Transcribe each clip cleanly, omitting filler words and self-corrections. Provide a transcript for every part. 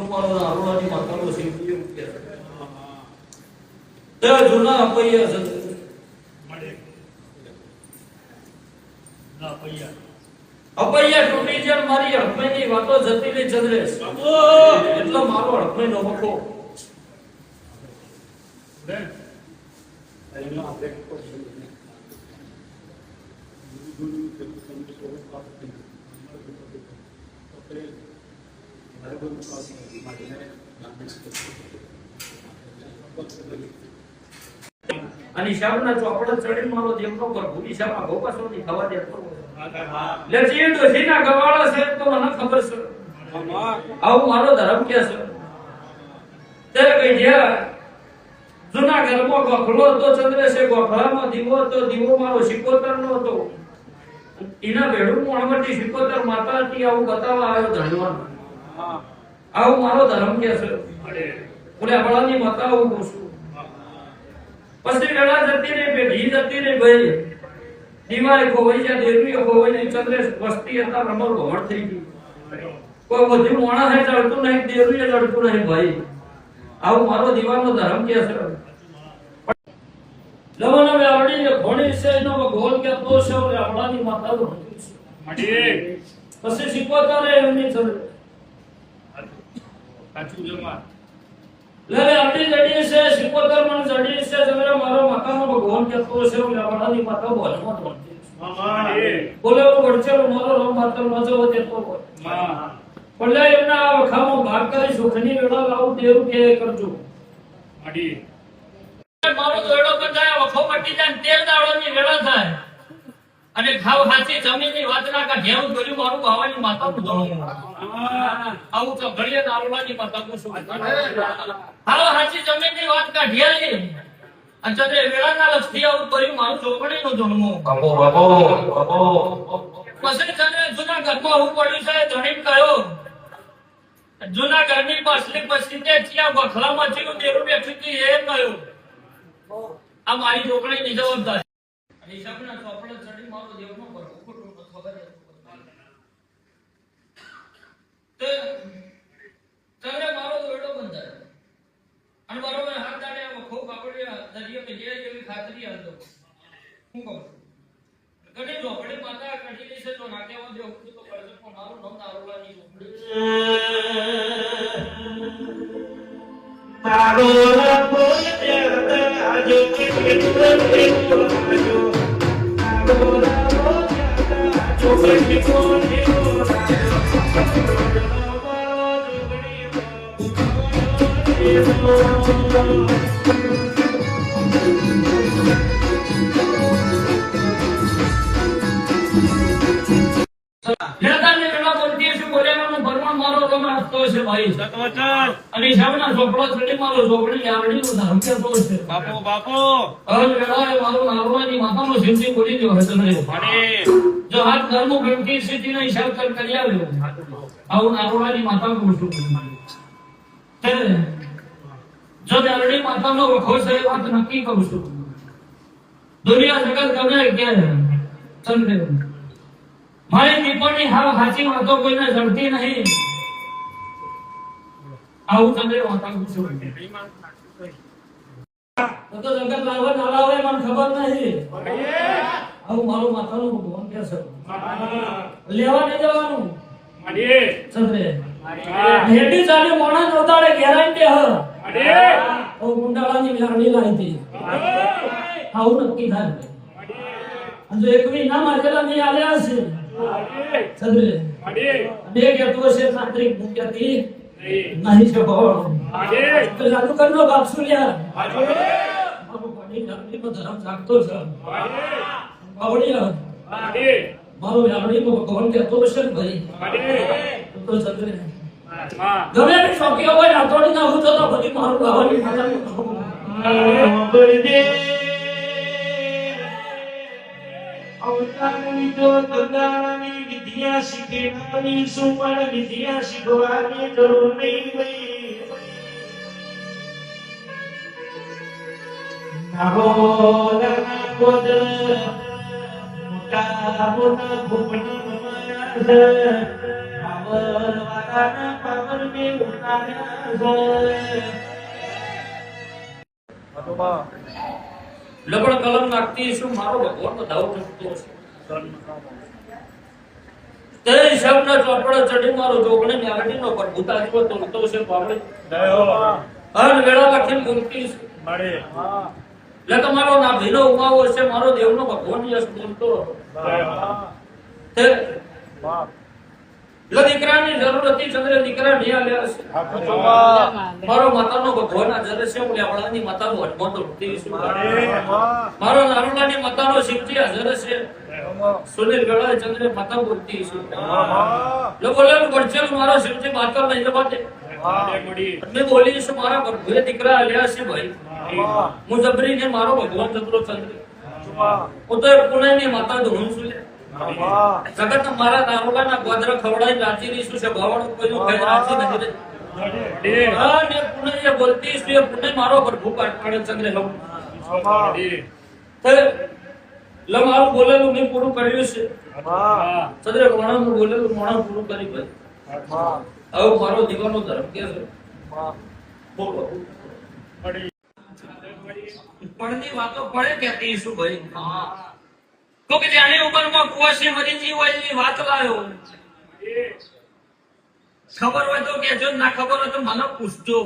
મારો આરોડાની માતાનો શિવજી મૂકે તે જૂના અપૈયા છે મળે ના પૈયા અપૈયા તૂટી જાય મારી હડપઈની વાતો જતી રહી ચંદ્રેશ એટલો મારો હડપઈનો વખો બેન અને શામના ચોપડા ચડી મારો દેવનો પર ભૂલી શામા ગોપાસોની ખવા દેતો લે જીવ ડોસીના ગવાળા છે તો મને ખબર છે આવું મારો ધર્મ કે છે તે કઈ જ્યાં જૂના ઘરમાં ગોખલો હતો ચંદ્રેશે ગોખલામાં દીવો હતો દીવો મારો શિકોતરનો હતો એના ભેડું મોણવટી શિકોતર માતા હતી આવું બતાવવા આવ્યો ધણવાન આવું મારો ધર્મ કે છે બોલે અબળાની માતા આવું પૂછું પછી વેળા જતી રહી પેઢી જતી રહી ભાઈ દિવાળી ખોવાઈ જાય દેવીઓ ખોવાઈ જાય ચંદ્રેશ વસ્તી હતા રમણ ભમણ થઈ ગઈ કોઈ બધું મોણા હે ચડતું નહીં દેવીએ ચડતું નહીં ભાઈ આવું મારો દીવાનો ધર્મ કે છે લવન હવે આવડી ઘોડી છે એનો ગોલ કે તો છે ઓલે આપણાની માતાનું મળે પછી શીખવતા એમની ચંદ્ર સાચું જમા લે આપણી જડી છે શીખવતા મને જડી છે જમરા મારો માતાનો ભગવાન કે તો છે ઓલે આપણાની માતા બોલમાં બોલતી મળે બોલે ઓ વડચેલો મારો રોમ માતા મજો હોતે તો માં બોલે એમના વખામો ભાગ કરી સુખની વેળા લાવું દેવું કે કરજો મળે મારો દોડો બંધાય વખો પટી જાય 13 દાડોની વેળા થાય અને ખાવ હાચી જમીનની વાત ના કા ઘેરું કર્યું મારું ભાવાની માતાનું દોડો આવું તો ઘડીએ દારૂલાની માતા પૂછું હાવ હાચી જમીનની વાત કા ઘેરી અંચતે વેળાના લક્ષથી આવું કર્યું મારું ચોકડીનું જન્મો બાપો બાપો બાપો પછી તને જૂના ઘરમાં હું પડ્યું છે જણીન કયો જૂના ઘરની પાછલી પછી તે ત્યાં ગોખલામાં થયું દેરું બેઠું હતું એ કયો આ મારી છોકરીની જવાબદારી હિસાબના ચોપડે ચડી મારો દેવનો પર ખોટું ખબર તે તને મારો દોડો બંધાય અને મારો મેં હાથ દાડ્યા ખૂબ કાપડિયા દરિયો કે જે જેવી ખાતરી હતો હું કહું ઘણી ઝોપડી માતા કઢી છે તો નાકેમાં દેવ તો પડશે પણ મારું નામ નારોલાની ઝોપડી તારો રખો આજે અને સામના ચોપડો ચડી મારો ચોપડી આવડીનો ધર્મ કે તો છે બાપો બાપો હવે વેળાએ મારો નારોલાની માતાનો શિવજી બોલી ગયો હતો ને મળે જો હાથ ધર્મો ગણતી સ્થિતિનો હિસાબ કરી આવ્યો આવું નારોલાની માતા પૂછું તે જો નારોલાની માતાનો વખો છે એ વાત નક્કી કરું છું દુનિયા જગત ગમે કે ચંદ્ર મારી દીપોની હાવ સાચી વાતો કોઈને જડતી નહીં આવું ચંદ્ર માતા પૂછું તો જગત લાવવા ના લાવે મને ખબર નહીં આવું મારું માતાનું ભગવાન કે છે લેવા નહીં જવાનું મળે ચંદ્રે હેડી ચાલે મોણા નોતાડે ગેરંટી હ મળે ઓ ગુંડાળાની લાડી લાઈતી આવું નક્કી થાય અને જો એક વી ના માજેલા નહીં આલ્યા છે ચંદ્રે મળે બે કેતો છે તાંત્રિક મુક્તિ નહીં છે ભાવ તો જાદુ કરનો બાપ સુલ્યા બાપુ પાણી ગામની નો ધર્મ જાગતો છે બાવળિયા મારો યાવડીનો ભગવાન કેતો છે ને ભાઈ તો ચંદ્રે ગમે તે શોકીઓ હોય રાતોડી ના હું તો બધી મારું ગાવાની માતાનું અવતારની જો તદાની વિદ્યા શીખવાની સુમણ વિદ્યા શીખવાની જરૂર નહીં ભાઈ નાહો ના કોદ મોટા મોટા ભૂપણ મારા દાદાના પાવરને ઉતાર્યા છે. લબડ કલમ નાખતી શું મારો ભગવાનનો દાવ થતો છે. તે હિસાબના ચોપડા ચડી મારો જોગણે ન્યાગડીનો પર ભૂતાજીઓ તોડતો છે બાપડે. હર વેળા લખીને બોલતી છે. એટલે તમારો નાભીનો ઉમાવો છે મારો દેવનો ભગવાન યશ બોલતો. તે એટલે દીકરાની જરૂર હતી ચંદ્ર દીકરા નહીં આલ્યા છે. મારો માતાનો ભગવાન હાજર છે. હું લેવડાની માતાનો હટમાં તોડતી છું. મારો નારુલાની માતાનો શિવજી હાજર છે. સુનિલ ગળા ચંદ્ર માતા બોલતી છું. એટલે બોલેલું પડશે મારો શિવજી માતા લઈ જવા દે. મેં બોલી છું મારા ભગવે દીકરા આલ્યા છે ભાઈ. હું જબરીને મારો ભગવાન ચંદ્ર ચંદ્ર હું તો પુણેની માતા ધૂણ છું. જગત મારા નારોલાના ગોદર ખવડાવી રાજી રહીશું છે. ભાવણું કોઈનું ખાઈ રાજી નથી. હા ને પુણે બોલતી છું એ પુણે મારો પ્રભુ પાડે ચંદ્ર લઉં. લે મારું બોલેલું મેં પૂરું કર્યું છે. ચંદ્ર મોણાનું બોલેલું મોણા પૂરું કરી ભાઈ. હવે મારો દીવાનો ધર્મ કે છે પડની વાતો પડે કેતી શું ભાઈ. તો કે જાની ઉંમરમાં કુવાસી મરી જી હોય એની વાત લાયો. ખબર હોય તો કેજો, ના ખબર હોય તો મને પૂછજો.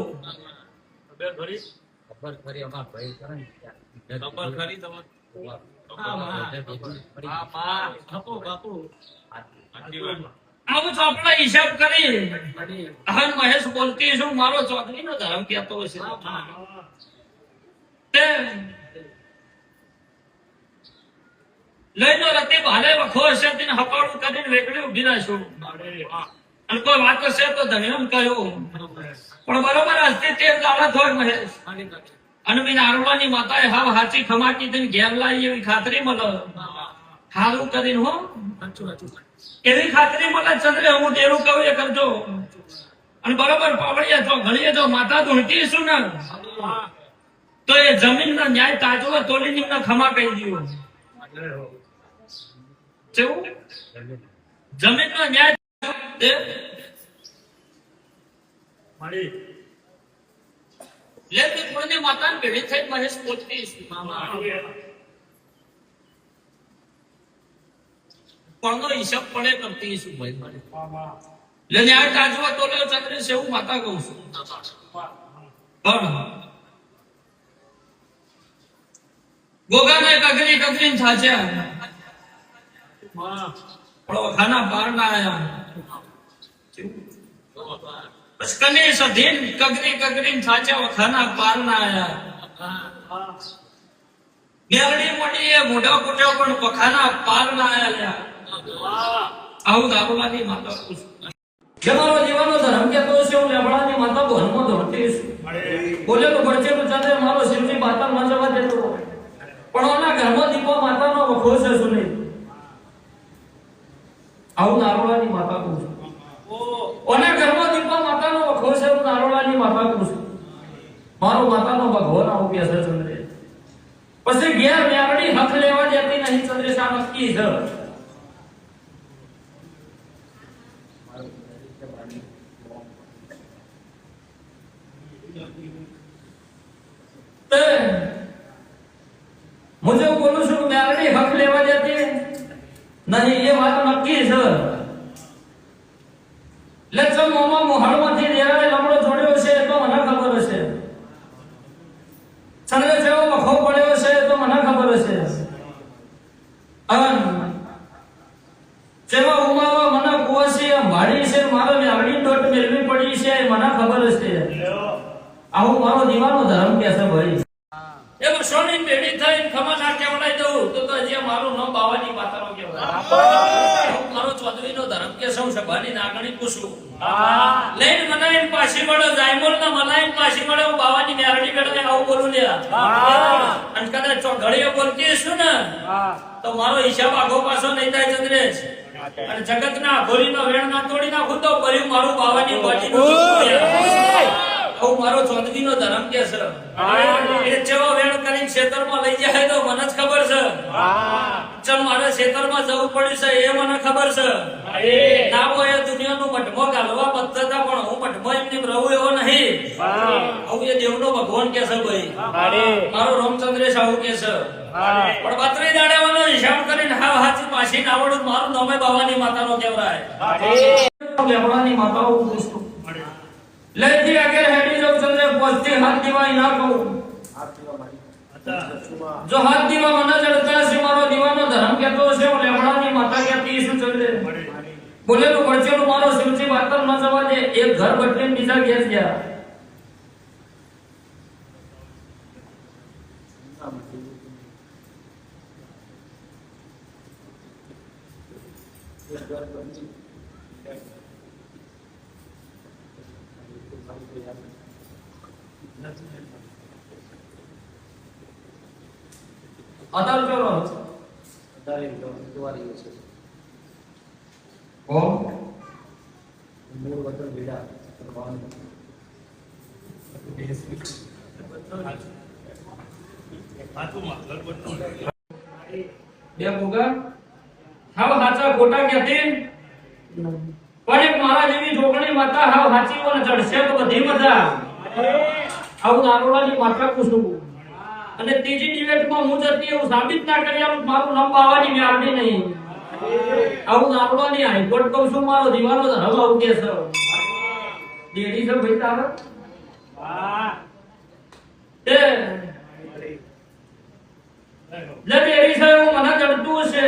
ખબર ખરી અમાર ભાઈ કરે ને ખબર ખરી તમાર આવું ચોપડા હિસાબ કરી હન મહેશ બોલતી છું મારો ચોકડીનો ધર્મ કહેતો છે. લઈને રતે ભાલે વખો હશે તેને હપાડું કરીને વેકડી ઉભી રાખ્યું. અને કોઈ વાત હશે તો ધન્યમ કહ્યું. પણ બરોબર આજથી તે દાડા થોય મહેશ. અને મેં નારવાની માતાએ હાવ હાચી ખમાકી તેને ઘેર લાવી એવી ખાતરી મળે. હારું કરીને હો એવી ખાતરી મળે ચંદ્રે હું તેરું કહું એ કરજો. અને બરોબર પાવડીએ તો ઘણીએ તો માતા ધૂણતી છું ને તો એ જમીનનો ન્યાય તાજવો તોડીને એમને ખમા કહી દીધો. કેવું જમીનનો ન્યાય લેતી પુણ્ય માતાને ભેળી થઈ મહેશ પોતતી પણનો હિસાબ પડે કરતી છું ભાઈ. લે ન્યાય તાજવો તોડ્યો ચંદ્ર છે એવું માતા કહું છું. પણ ગોગાને કગરી કગરી થાચ્યા ખાના પાર ના આયા. કને સધીન કગરી કગરી થાચ્યા ખાના પાર ના આયા. મેરડી મોટી એ મોઢા કુટ્યો પણ પખાના પાર ના આયા. આવું દારૂલાની માતા પૂછ મારો જીવાનો ધર્મ કેતો છે. હું લેવડાની માતા ભનમાં ધોરતી છું. બોલેલું પડચેલું ચાલે મારો શિવજી માતા ન જવા દેતો. પણ ઓના ઘરમાં દીપો માતાનો વખો છે સુની. આવું નારોલાની માતા કહું છું. ઓના ઘરમાં દીપો માતાનો વખો છે. હું નારોલાની માતા કહું છું. મારો માતાનો ભગવાન આવું કે છે ચંદ્રે. પછી ઘેર મેરડી હક લેવા જતી નહીં ચંદ્રે. શા નક્કી છે મુજબ બોલું છું. મેરડી હક લેવા જતી નહીં એ વાત નક્કી છે. લેચમ મોમાં મોહાળમાંથી રેરાએ લમડો જોડ્યો છે તો મને ખબર હશે. ચંદ્ર જેવો વખો પડ્યો છે તો મને ખબર હશે. જેવા ઉમાવા મને કુવાસી ભાડી છે મારો મેરડી દોટ મેળવી પડી છે મને ખબર હશે. આવું મારો દીવાનો ધર્મ કે છે ભાઈ. એમાં સોની ભેડી થઈને ખમા ના કેવડાઈ દઉં તો હજી મારું નામ બાવાની માતાનો કહેવાય. મારો ચૌધરીનો ધર્મ કે સૌ સભાની નાગણી પૂછું લઈને મનાઈને પાછી મળે જાયમોલ ના મનાઈને પાછી મળે હું બાવાની મેરડી બેડે આવું બોલું લ્યા. અને કદાચ ઘડીઓ બોલતી છું ને તો મારો હિસાબ આગો પાછો નહીં થાય ચંદ્રેશ. અને જગતના ભોરીનો વેણ ના તોડી નાખું તો ભર્યું મારું બાવાની બોડીનું આવું મારો ચોદવીનો ધર્મ કે છે એ ચેવો વેણ કરીને ખેતરમાં લઈ જાય તો મને જ ખબર છે ચમ મારે ખેતરમાં જવું પડ્યું છે એ મને ખબર છે ના હોય એ દુનિયાનું મઠમો ગાલવા પદ્ધતા પણ હું મઠમો એમની રહું એવો નહીં આવું એ દેવનો ભગવાન કે છે ભાઈ મારો રામચંદ્રેશ આવું કે છે પણ 32 દાડાવાનો હિસાબ કરીને હાવ હાચી પાછી આવડું મારું નામે બાવાની માતાનો કહેવાય લેવડાની માતાઓ પૂછતું લેથી આગળ હેડી જાઉં ચંદ્રે પોસ્તી હાથ દીવાય ના કહું જો હાથ દીવા મને જડતા છે મારો દીવાનો ધર્મ કહેતો છે હું લેવડાની માતા કહેતી છું ચંદ્રે બોલેલું પડચેલું મારો શિવજી વાતર ન જવા દે એક ઘર બદલીને બીજા ઘેર ગયા અતાર કેવો અત્યારે દ્વારી છે ઓ મૂળ વતન ભેડા કરવાનું બે ભોગા હાવ હાચા ખોટા કહેતી પણ એક મારા જેવી જોગણી માતા હાવ હાચી ઓને ચડશે તો બધી મજા આવું નારોલાની માતા પૂછું અને ત્રીજી ડિબેટમાં હું જતી એવું સાબિત ના કરી આલું મારું નામ આવવાની વ્યાપની નહીં આવું નારોલાની હાઈકોર્ટ કહું છું મારો દીવાનો ધર્મ આવું કે છે દેડી છે ભાઈ તારે તે દેડી છે એવું મને જડતું હશે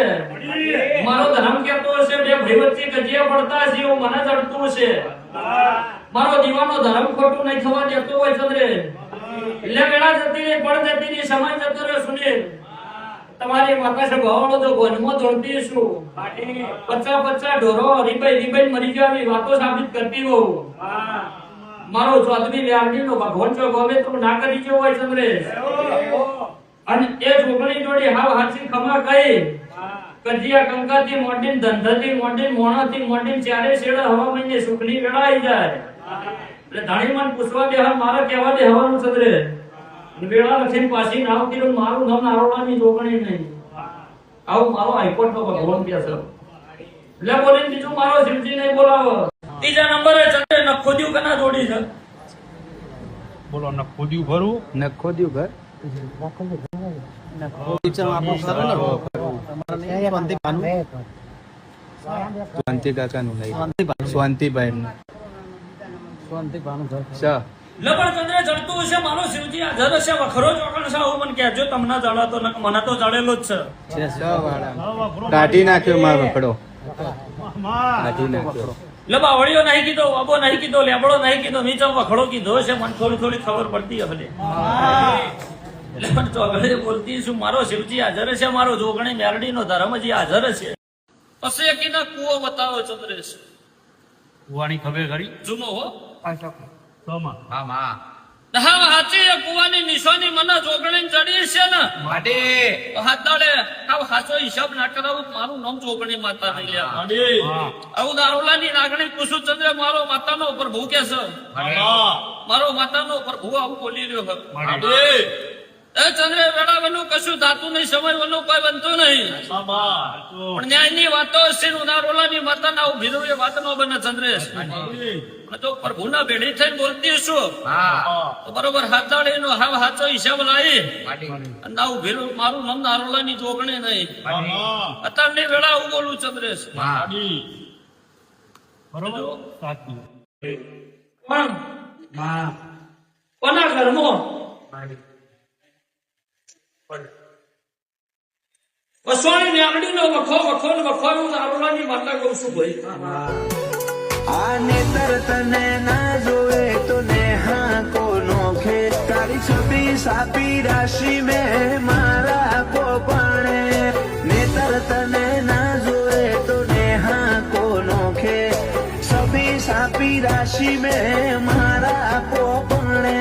મારો ધર્મ કહેતો હશે બે ભાઈ વચ્ચે કજિયા પડતા હશે એવું મને જડતું હશે મારો દીવાનો ધર્મ ખોટું નહીં થવા દેતો હોય ચંદ્રે એટલે વેળા જતી રહી પણ જતી રહી સમય જતો રહ્યો સુનિલ તમારી માતા છે ભવાળો તો ગોનમાં જોડતી છું 50 ઢોરો રીબાઈ મરી ગયા વાતો સાબિત કરતી હોઉં મારો ચોદવી વ્યારડીનો ભગવાન છો ગમે તું ના કરી જો હોય ચંદ્રે અને એ છોકરી જોડી હાવ હાચી ખમા કઈ કજિયા કંકાથી મોડીન ધંધાથી મોડીન મોણાથી મોડીન ચારે શેડા હવા મહિને સુખની વેળા આવી જાય એટલે ધણી મન પૂછવા દે મારે કહેવા દે હવાનું ચંદ્રે વેળા લખીને પાછી નાવ કીધું મારું નામ નારોલાની જોગણી નહીં આવું મારો હાઈકોર્ટ નો ભગવાન કે છે એટલે બોલીને બીજું મારો શિવજી નહીં બોલાવો ત્રીજા નંબરે ચંદ્રે નખોદ્યું કના જોડી છે બોલો નખોદ્યું ભરું નખોદ્યું ઘર શાંતિ કાકાનું નહીં શાંતિભાઈ લબડ ચંદ્રે જડતું હશે મારો શિવજી હાજર હશે વખરો ચોકણ છે આવું મને કહેજો તમને જડાતો મને તો જડેલો જ છે કાઢી નાખ્યો મારો વખડો કાઢી નાખ્યો લબાવળીઓ નહીં કીધો વાબો નહીં કીધો લેબડો નહીં કીધો નીચે વખડો કીધો છે મને થોડી ખબર પડતી હશે એટલે પણ ચોગડે બોલતી છું મારો શિવજી હાજર છે મારો જોગણી મેરડીનો ધર્મ હજી હાજર છે પછી એકીના કૂવો બતાવો ચંદ્રેશ કુવાની ખબર ખરી જૂનો હો સોમાં હા માં હા હાચી એ કૂવાની નિશાની મને જોગણી ચડી છે ને માટે હાથ દાડે આવ હાચો હિસાબ ના કરાવું મારું નામ જોગણી માતા નહીં લ્યા આવું દારૂલાની લાગણી પૂછું ચંદ્ર મારો માતાનો પ્રભુ કે છે મારો માતાનો પ્રભુ આવું બોલી રહ્યો છે એ ચંદ્ર વેળાવાનું કશું થાતું નહીં સમય વનું કોઈ બનતું નહીં પણ ન્યાયની વાતો છે નારોલાની માતાના ઉભી રહ્યું એ વાત નો બને ચંદ્રેશ તો પ્રભુના ભેડી થઈને બોલતી છું તો બરોબર હાથાળી નો હાવ હાચો હિસાબ લાવી ના ઉભી રહ્યું મારું નામ નારોલાની જોગણી નહીં અત્યારની વેળા હું બોલું ચંદ્રેશ બરોબર સાચું પણ કોના ઘરમાં વસવાણી મેમડીનો વખો હું નારોલાની માતા કહું છું ભાઈ આ નેતર તને ના જોવે તો નેહા કોનો ખે તારી છબી સાપી રાશિ મેં મારા પોપણે નેતર તને ના જોવે તો નેહા કોનો ખે છબી સાપી રાશિ મેં મારા પોપણે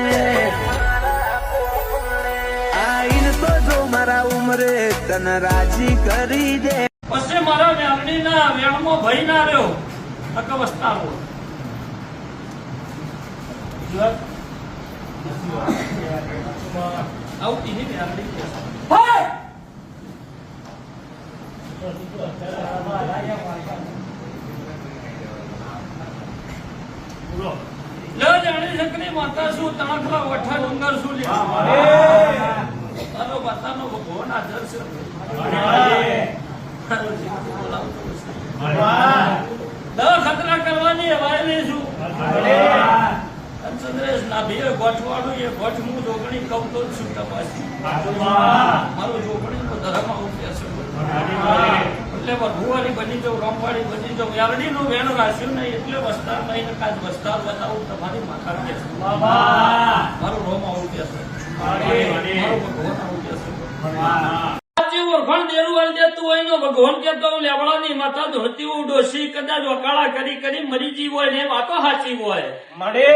આઈન તો જો મારા ઉમરે તને રાજી કરી દે પછી મારા મેમડીના વેણમાં ભય ના રહ્યો અકવસ્થા આવતી નહીં ને આપણી હાય લો જાણી શકની માતા શું તણખલા વઠા ડુંગર શું લે તારો માતાનો ભગવાન હાજર છે દવા ખતરા કરવાની હવાય નહીં શું ચંદ્રેશ ના બે ગોઠવાડું એ ગોઠ હું જોગણી કહું તો છું તપાસી મારું જોગણી નો ધર્મ આવું કે છે એટલે ભગવાડી બની જાઉં રમવાડી બની જાઉં યારડી નું વેણ રાખ્યું નહીં એટલે વસ્તાર નહીં ને કાજ વસ્તાર બતાવું તમારી માથા કે છે મારું રોમ આવું કે છે મારું ભગવાન આવું કે છે ઓળખાણ દેરું વાળી દેતું હોય નો ભગવાન કેતો લેવડાની માથા ધોતી હું ડોસી કદાચ વકાળા કરી કરી મરી જી હોય ને વાતો સાચી હોય મળે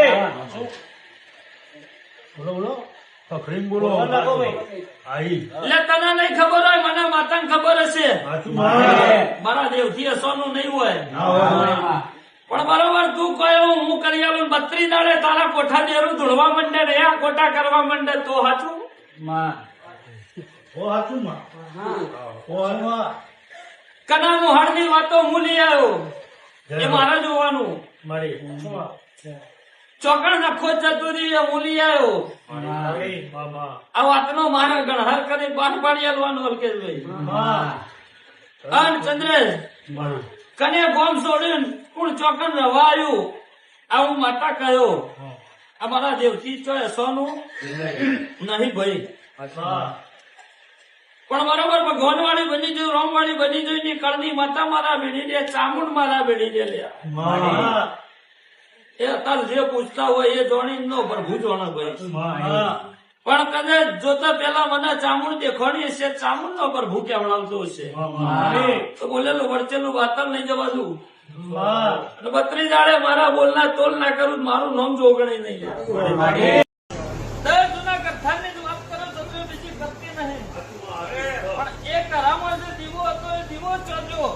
બોલો બોલો ફખરીન બોલો આઈ એટલે તને નહીં ખબર હોય મને માતાને ખબર હશે મારા દેવથી હસવાનું નહીં હોય પણ બરોબર તું કહ્યું હું કરી આવું 32 દાડે તારા કોઠા દેરું ધોળવા માંડે ને આ કોઠા કરવા માંડે તો સાચું ઓ હાચું માં ઓ હલવા કના મોહાડની વાતો હું લઈ આવ્યો એ મારે જોવાનું મળે ચોકડ નખો ચતુરી એ હું લઈ આવ્યો બાબા આ વાતનો મારે ગણહાર કરી પાઠ પાડી આવવાનું અલ્કેશભાઈ અન ચંદ્રેશ કને ગોમ છોડીને કોણ ચોકડ રવા આવ્યું આ હું માતા કહ્યો અમારા દેવથી ચો સોનું નહીં ભાઈ પણ બરોબર ભગવાન વાળી બની જોઈ રોમ વાળી બની જોઈ ની કળની માતા મારા ભેડી દે ચામુંડ મારા ભેડી દે લ્યા એ અત્યારે જે પૂછતા હોય એ જોણી નો પ્રભુ જોણે ભાઈ પણ કદાચ જોતા પેલા મને ચામુંડ દેખાણી હશે ચામુંડ નો પ્રભુ કેવડાવતો હશે તો બોલેલું વળચેલું વાતર નહીં જવા દઉં 32 દાડે મારા બોલના તોલ ના કરું મારું નામ જોગણી નહીં જૂના કથાની જ વાત કરો તો બીજી કરતી નહીં પણ એ કરામાં જે દીવો હતો એ દીવો ચોજો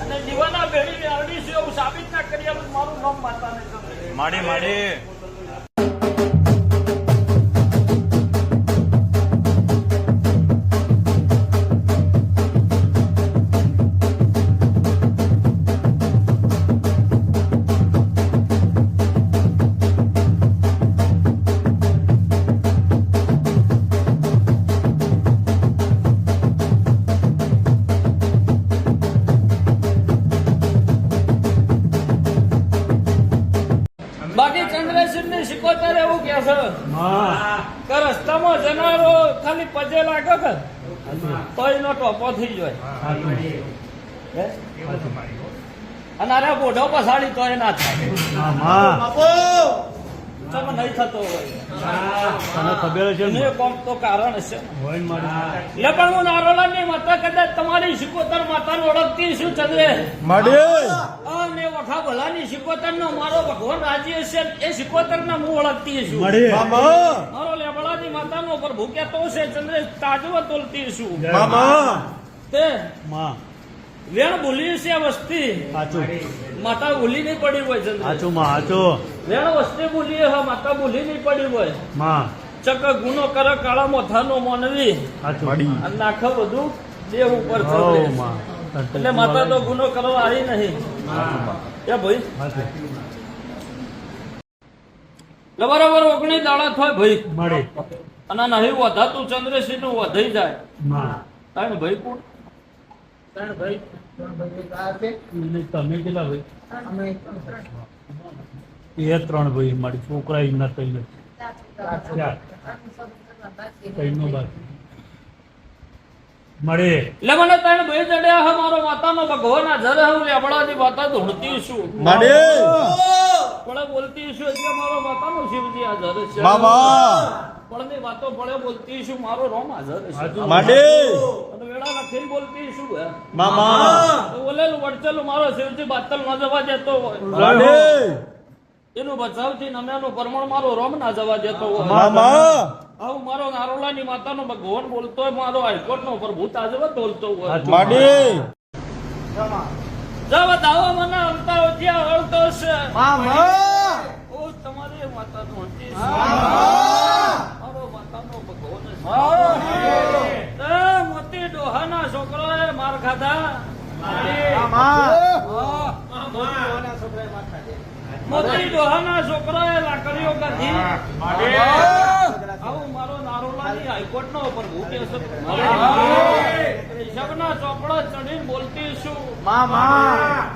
અને દીવાના બેડી આવડી છે એવું સાબિત ના કરી આવું મારું નામ માતા નહીં માડી માડી બાકી ચંદ્રેશ્વર ને શીખોતર એવું કે છે કે રસ્તામાં જનારો ખાલી પજે લાગે કે તોય નો ટોપો થઈ જાય અને અરે બોઢો પસાડી તોય ના થાય તમે નહીં થતો હોય ખબર છે એનું કોમ તો કારણ હશે એટલે પણ હું નારોલાની માતા કદાચ તમારી શીખોતર માતાને ઓળખતી છું ચંદ્રે અને વખા ભલાની શીખોતર નો મારો ભગવાન રાજી હશે એ શીખોતર ને હું ઓળખતી છું મારો લેબડાની માતાનો પ્રભુ કેતો છે ચંદ્રે તાજવો તોલતી છું તે વેણ ભૂલી છે વસ્તી માતા ભૂલી નહીં પડી હોય ચંદ્ર વેણ વસ્તી ભૂલી હા માતા ભૂલી નહીં પડી હોય ચક ગુનો કરે કાળા મોથાનો મોનવી અને નાખ બધું દેવ ઉપર ચડે એટલે માતા તો ગુનો કરવા આવી નહીં કે ભાઈ બરાબર 19 દાડા થાય ભાઈ અને નહીં વધાતું ચંદ્રસિંહ નું વધી જાય તારે ભાઈ કોણ ભાઈ તમે કેટલા ભાઈ એ 3 ભાઈ મારી છોકરા એમના 3 મળે એટલે મને ત્રણ ભાઈ ચડ્યા હા મારો માતાનો ભગવાન હાજર હું લેબડાની માતા ધૂણતી છું પણ બોલતી છું એટલે મારો માતાનો શિવજી હાજર છે પણ ની વાતો પડે બોલતી છું મારો રોમ હાજર છે અને વેળા લખી બોલતી છું બોલેલું વડચેલું મારો શિવજી બાતલ ન જવા દેતો હોય એનું બચાવથી નમ્યાનું પરમણ મારો રોમ ના જવા દેતો હોય આવું મારો નારોલાની માતાનો ભગવાન બોલતો હોય મારો હાઈકોર્ટ નો પ્રભુ તાજવા બોલતો હોય જવા દાવો મને અવતાર ત્યાં હળતો છે ઓ તમારી માતાનું હંતી છે. મારો માતાનો ભગવાન છે. મોતી ડોહાના છોકરાએ માર ખાધા. મોતી ડોહાના છોકરાએ લાકડીઓ કાઢી. આવું મારો નારોલાની હાઈકોર્ટનો પ્રભુ કે છે. હિસાબના ચોપડા ચડીને બોલતી છું.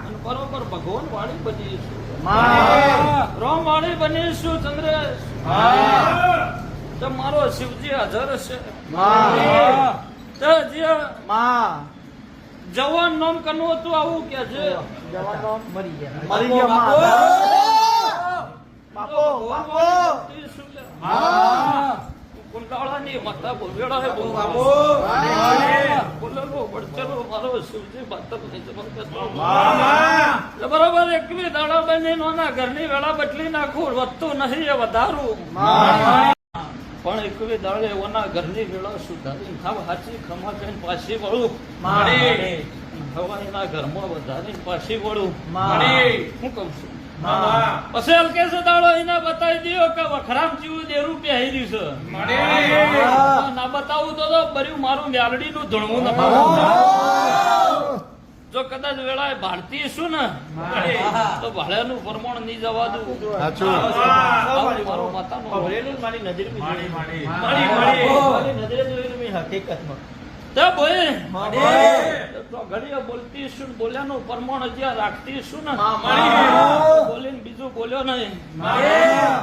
અને બરોબર ભગવાન વાળી બની છું. રોમ વાળી બની છું. ચંદ્રેશ તો મારો શિવજી હાજર છે. તો જે જવાન નામ કનું હતું આવું કે છે. કુંડાળાની માતા બોલવેડા હે બોલેલો બળચેલો મારો શિવજી બાતક બરોબર એકવી દાડા બની નોના ઘરની વેળા બદલી નાખું વધતું નહીં એ વધારું. પણ એકવી દાડે ઓના ઘરની વેળા સુધારી ખાવ હાચી ખમા કહીને પાછી વળું. હવાના ઘરમાં વધારીને પાછી વળું. હું કઉ છું પછી હલકે છે દાડો એને બતાવી દો કે વખરામ જેવું દેરું પહેર્યું છે. ના બતાવું તો બર્યું મારું મ્યાલડી નું ધૂણવું ન જો કદાચ વેળાએ ભારતીય છું ને તો ભાડાનું પ્રમાણ નહીં જવા દઉં. મારો માતાનો મારી નજરે જોયેલું હકીકતમાં ઘડીએ બોલતી શું બોલ્યાનું પ્રમાણ જ્યાં રાખતી શું ને બોલીને બીજું બોલ્યો નહીં.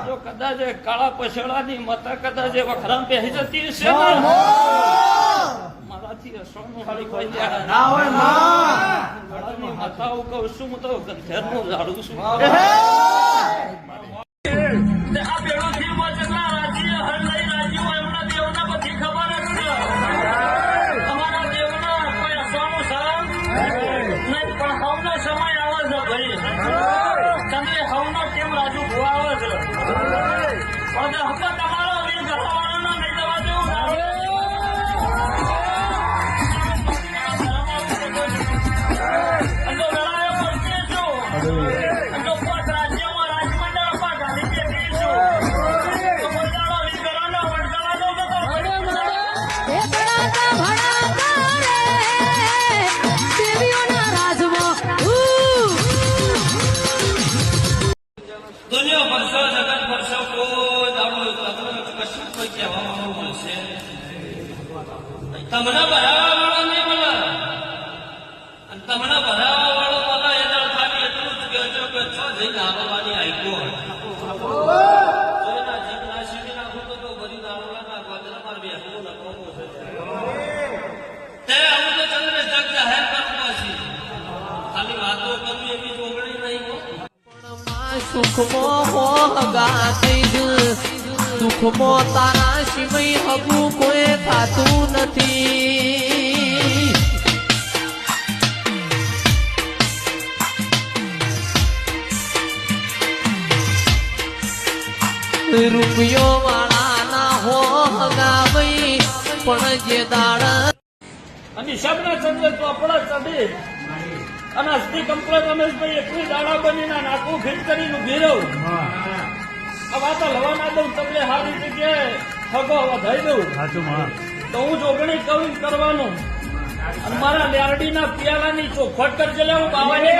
જો કદાચ કાળા પછેડાની માતા કદાચ વખરામ પહેરી જતી હશે ને મારાથી અસરનું માતા હું કહું છું હું તો ઘરનું ઝાડું છું. આ પેલું થી જેટલા રાજી હર લઈ રાજી હોય એમના દેવના બધી ખબર જ છે. સમય આવે છે ભાઈ તમે હવનો કેમ રાજુ ભુવાવે છે પણ હપ્તા તમારો નહીં ઘરવાળાનો નહીં જવા દેવું. વેળાએ બોલતી છું પોત રાજ્યમાં રાજમંડળ અપા ગાડી બેઠી છું તો બોલવાનો નહીં કરવાનો વડગાવાનો દુનિયા વર્ષો જગત વર્ષો કોઈ દાડો કશું કોઈ કહેવામાં મળશે તમને ભરાવા વાળો નહીં મળે અને તમને ભરાવા વાળો મળે એ દાડ ખાલી એટલું જ કહેજો કે છો જઈને આવવાની આઈકો જોઈના જીવના સીધી નાખું તો બધી દારૂના ગોદરામાં બેસવું લખવાનું છે. તે આવું તો ચંદ્ર જગ જાહેર કરવું છે. ખાલી વાતો કરવી એવી જોગણી નહીં હોય. સુખમાં મોહગાતી સુખમાં તારા સિવાય હગું કોઈ થાતું નથી. રૂપિયો વાળા ના હો હગાવઈ પણ જે દાડ અને શબ્દના ચંદ્ર ચોપડા ચડે અને અસ્થિ કંપલેટ રમેશભાઈ એકવી દાડા બનીને નાખું ફીટ કરીને ઉભી રહું. આ વાતો લવા ના દઉં તમને સારી જગ્યાએ ઠગો વધારી દઉં તો હું જોગણી કવિ કરવાનું અને મારા લારડીના પિયાલાની ચોખવટ કરજે લે હું બાવાની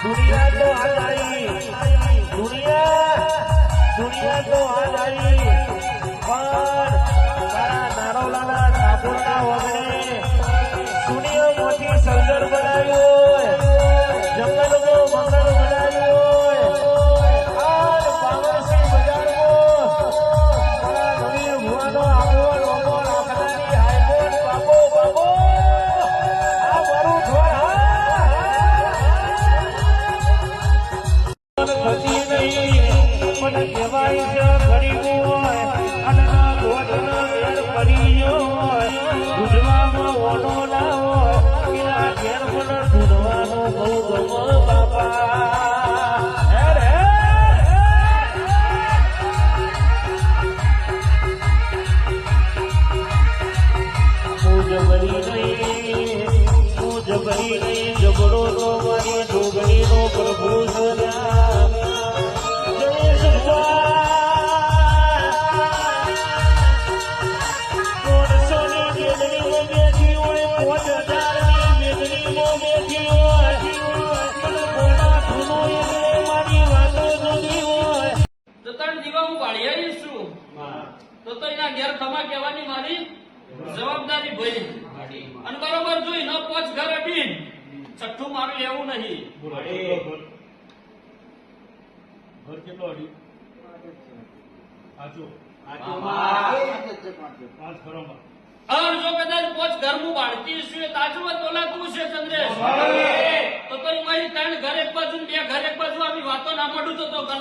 ગુજરાતમાં ડોગરી નહીં જબડો તો મારી ડોગરીનો પ્રભુ સર્યા જય સભા સોની મેદનીમાં બેઠી હોય 5000ની મેદનીમાં બેઠી હોય મને કોના ધૂનો એટલે મારી વાતો જોડી હોય તો ત્રણ દીવા હું બાળી આવીશ છું તો એના ઘેર ખમા કહેવાની મારી જવાબદારી ભરી અને બરોબર જોઈ ન પોચ ઘર અડીન છઠ્ઠું મારું લેવું નહીં. ઘર કેટલો અડી આચો પાંચ ઘરોમાં और जो कदाच पोच घर मु बाळती છું એ તાજવત બોલાતું છે ચંદ્રેશ તો મારી ત્રણ ઘર એક બાજુ બે ઘર એક બાજુ આવી વાતો ના પડું તો કરતો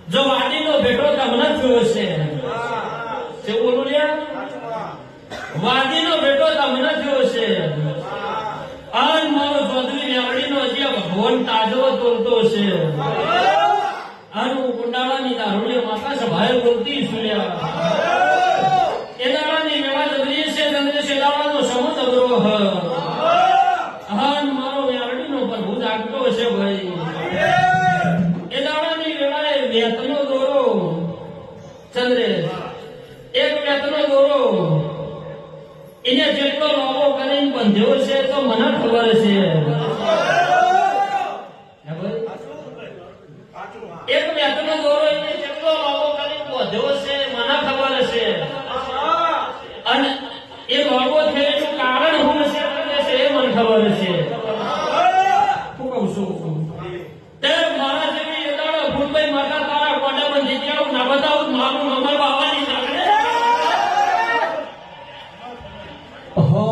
જો વાદીનો ભેટો તમને થયો છે તે બોલું લ્યા વાદીનો ભેટો તમને થયો છે આન મારો ચૌધરી નેવડીનો જે ભગવાન તાજો તોલતો છે આનું કુંડાળાની દારૂડિયા માતા સભાએ બોલતી સુન્યા એ દાડાની વેળા જબરી છે ચંદ્રેશ એ દાડાનો સમુદ્ર હ આન મારો નેવડીનો પ્રભુ જાગતો છે ભાઈ એ દાડાની વેળાએ વેતનો દોરો ચંદ્રેશ એક વેતનો દોરો એને જેટલો લાવો કરીને બંધ્યો છે તો મને ખબર છે એક વેતનો દોરો એને જેટલો લાવો કરીને બંધ્યો છે મને ખબર છે અને એ લાવો થયેલું કારણ શું છે એ મને ખબર છે હું કહું છું તે મારા જેવી એ દાડો ફૂલભાઈ માતા તારા કોડા બંધી ગયા ના બતાવું મારું નંબર બાવાની લાગે હો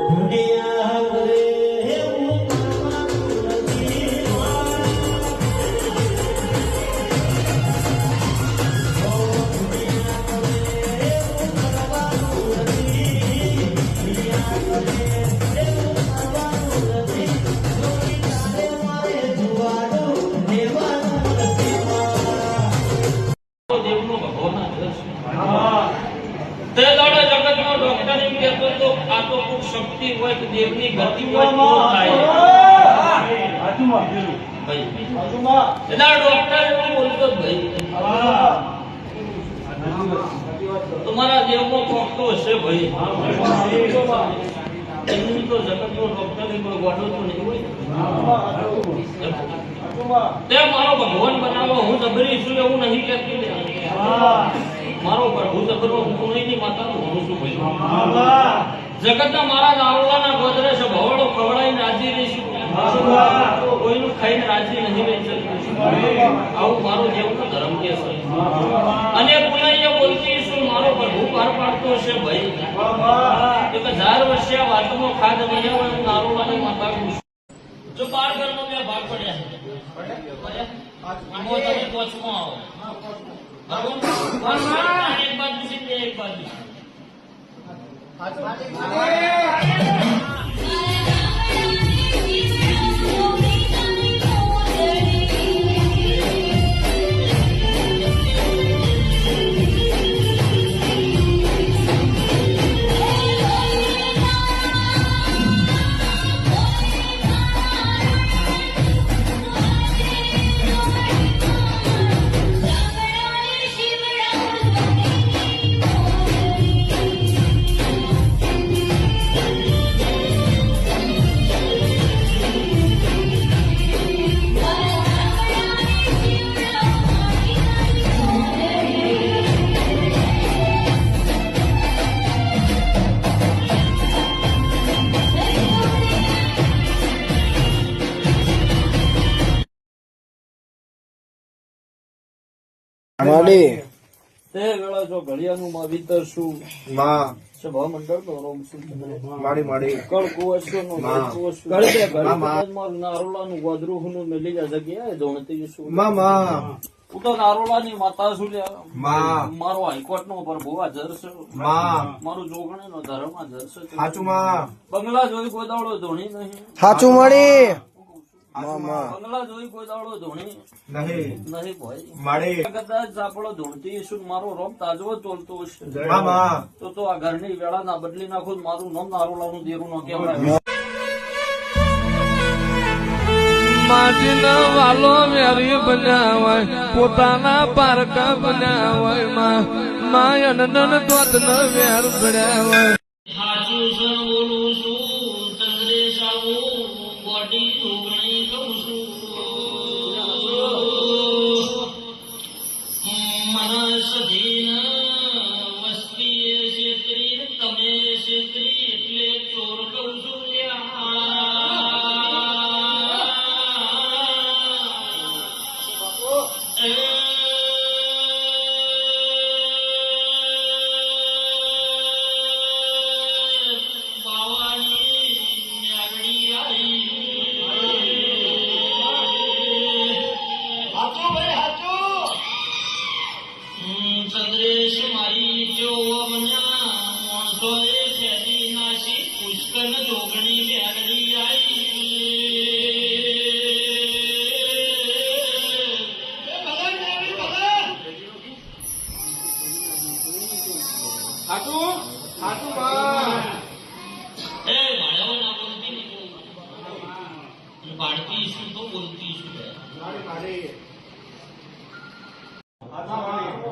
દુનિયા રે દેવનો ભગવાન તે દાડા જગતનો ડોક્ટર એમ કહેતો તો આ તો કોઈ શક્તિ હોય કે દેવની ગતિ હોય તો થાય ભાઈ એના ડોક્ટર એવું બોલતો જ ભાઈ તમારા દેવનો કોક તો હશે ભાઈ એમની તો જગતનો ડોક્ટર એમ ગોઠો તો નહીં હોય તે મારો ભગવાન બનાવો હું જબરી છું એવું નહીં કહેતી મારો પ્રભુ જબરો હું નહીં માતાનું હું છું ભાઈ જગતના મારા દારૂલાના ગોદરે છે ભવડો ખવડાઈને રાજી રહીશું કોઈનું ખાઈને રાજી નહીં રહી શકતું આવું મારો દેવનો ધર્મ કે છે અને પુનઃ બોલતી છું મારો પ્રભુ પાર પાડતો છે ભાઈ 1000 વર્ષે આ વાતમાં ખાદ બન્યા હોય હું દારૂલાની માતા છું જો 12 ઘરમાં બે ભાગ પડ્યા છે તમે પોચમાં આવો એક બાજુ છે બે એક બાજુ માડી તે વેળા જો ઘડિયાનું માં વિતર શું માં સભા મંડળ નો રોમ શું માડી માડી કળકુ અશ્વ નું મારું નારોલા નું ગોદરું નું મેલી જા જગ્યાએ ધોણતી શું માં હું તો નારોલા ની માતા છું લ્યા. માં મારો હાઈકોર્ટ નો પ્રભુ હાજર છે. માં મારું જોગણી નો ધર્મ હાજર છે. સાચું માં બંગલા જોઈ ગોદાવડો ધોણી નહીં. સાચું મળી બંગલા જોઈ ગોદાવડો ધોણી નહીં નહીં ભાઈ. માડી કદાચ આપણો ધૂણતી ઈસુ મારો રોમ તાજવો ચોલતો હશે માં તો આ ઘરની વેળા ના બદલી નાખો તો મારું નામ નારોલાનું દેરું ન કહેવાય. માટીના વાલો વેરી બન્યા હોય પોતાના પારકા બન્યા હોય માયન નન દોત ન વેર ભર્યા હોય. સાચું છે બોલું છું ચંદ્રેશ આવું બોડી જોગણી કહું છું. મારા સધીના વસ્તી છેતરી તમે છેતરી એટલે ચોર કહું છું. ચંદ્રેશ મારી ચોવના માણસો એ ફેરી નાસી પુષ્કર જોગણી બેરડી બાળકી શું તો બોલતી શું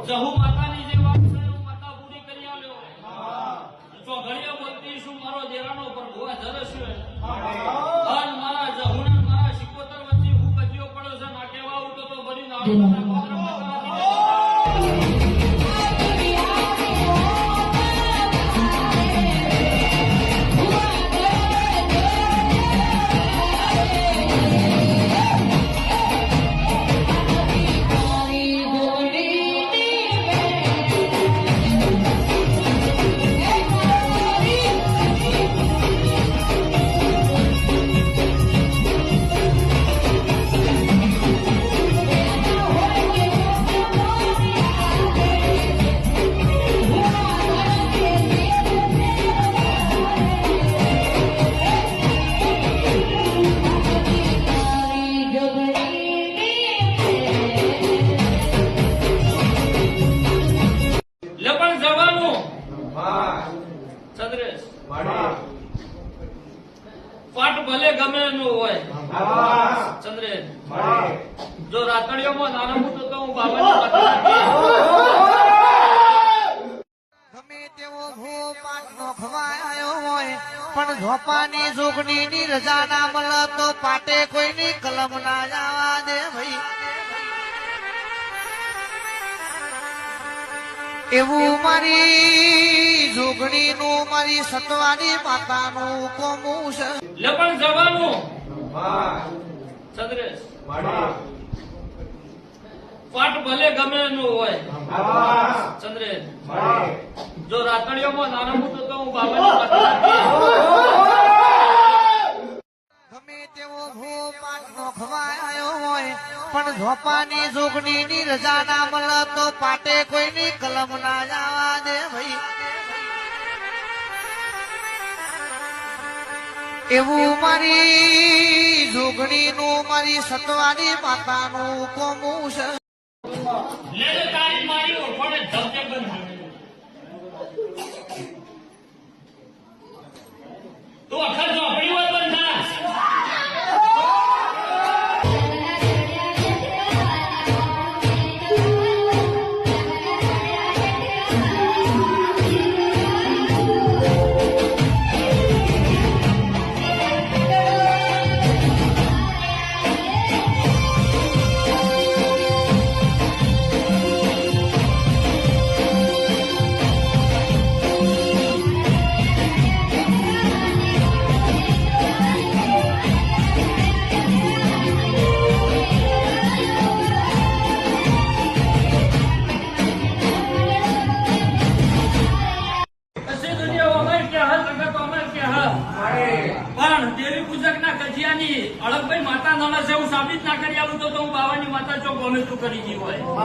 જહુ માતાની જે વાત છે હું માતા પૂરી કરી આવ્યો. જો ઘડીએ બોલતી શું મારો દેરાનો પર ભુવા ધરસ છે અને મારા જહુના મારા શિકોતર વચ્ચે હું કજિયો પડ્યો છે ના કેવા ઉઠો તો બરી નારોના ગોત્રમાં પાટ ભલે ગમે એનું હોય ચંદ્રેશ જો રાતડીઓમાં નાનો મોટો તો હું બાબાની ગમે તેવો ભો પાટ નો ખવાયો હોય પણ ઝોપાની જોગણી ની રજા ના મળે તો પાટે કોઈની કલમ ના જવા દે ભાઈ. એવું મારી જોગણી નું મારી સતવાની માતા નું કોમું છે. લે પણ જવાનું ચંદ્રેશ પાટ ભલે ગમે એનું હોય ચંદ્રેશ જો રાતડીઓમાં નાનો મોટો તો હું બાબાની ગમે તેવો ભો પાટ નો ખવાયો હોય પણ ઝોપાની જોગણી ની રજા ના મળે તો પાટે કોઈની કલમ ના જવા દે ભાઈ. એવું મારી જોગણી નું મારી સતવાની માતા નું કોમું છે. લે તારી મારી ઓળખોને ધબધે બંધ તો અખર જો આપણી વાત બંધ ના બધું કરી ગયું હોય.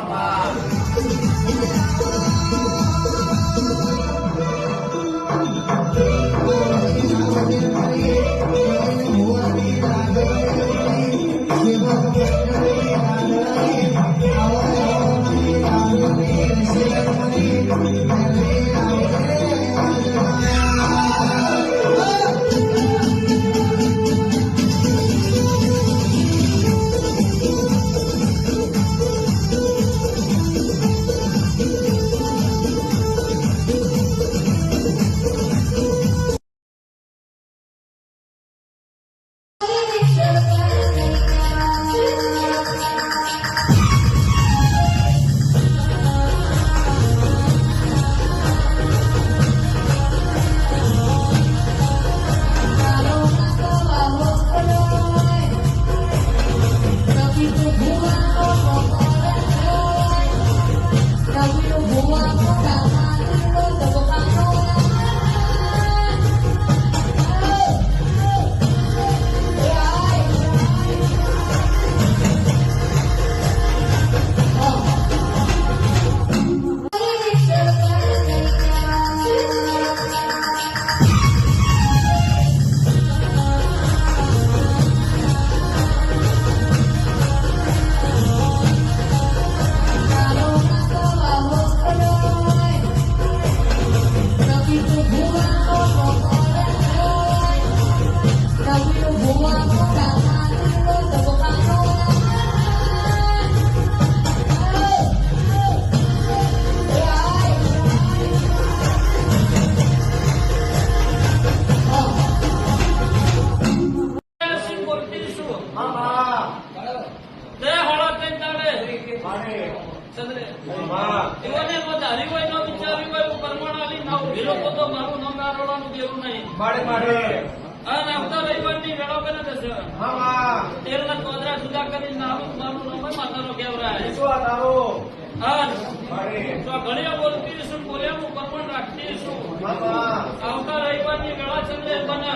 આવતા રવિવારની વેળા ચંદ્રે બને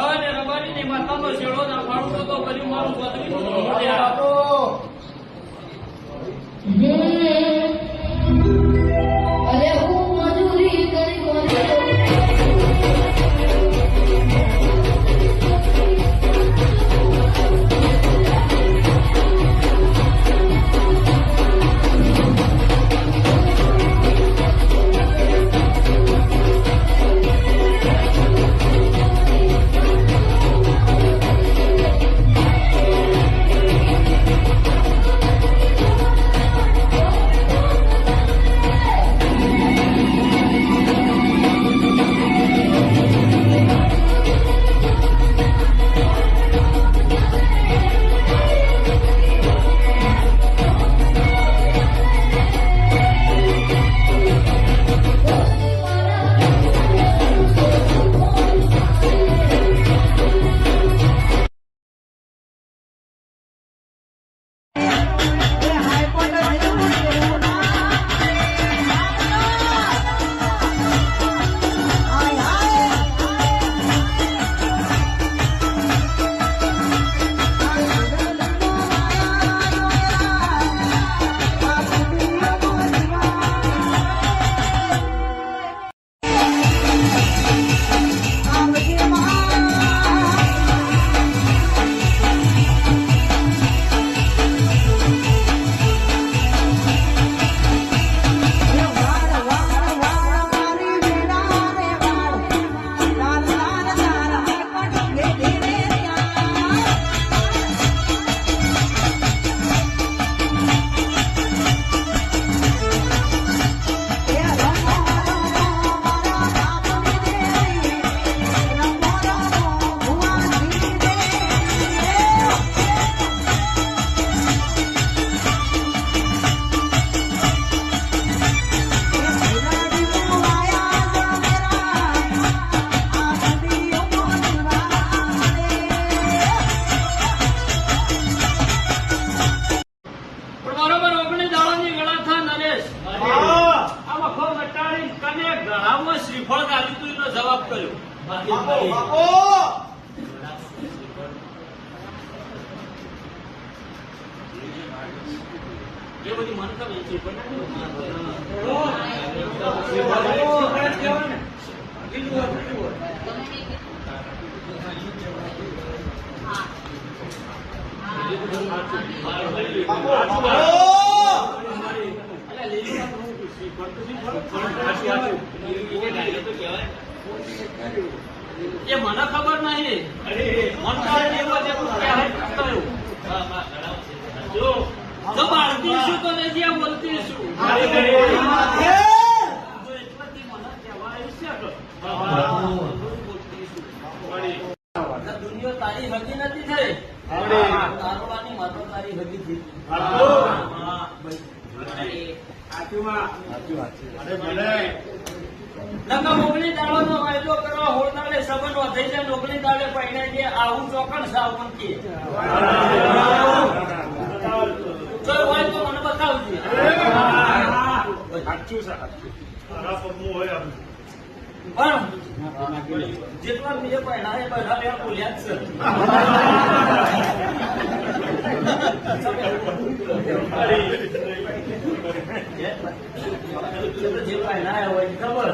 અને રબારીની માતાનો શેડો ના ફાડતો તો કર્યું મારું અરે હું મજૂરી કરી એ બધી મને ખબર છે પણ એ મને ખબર નહીં તો બાળતી શું તો નથી આ બોલતી શું દુનિયા તારી હજી નથી થઈ તારવાની માત્ર તારી હજી થઈ નોકરી દાડો વાયદો કરવા હોળદાડે સંબંધ થઈ જાય નોકરી દાડે પહેણાય છે આવું ચોકડ સાવ કે હોય તો મને બતાવજે પણ જેટલા બીજે પહેણાય બધા બે બોલ્યા જ છે જે પહેણાય હોય ખબર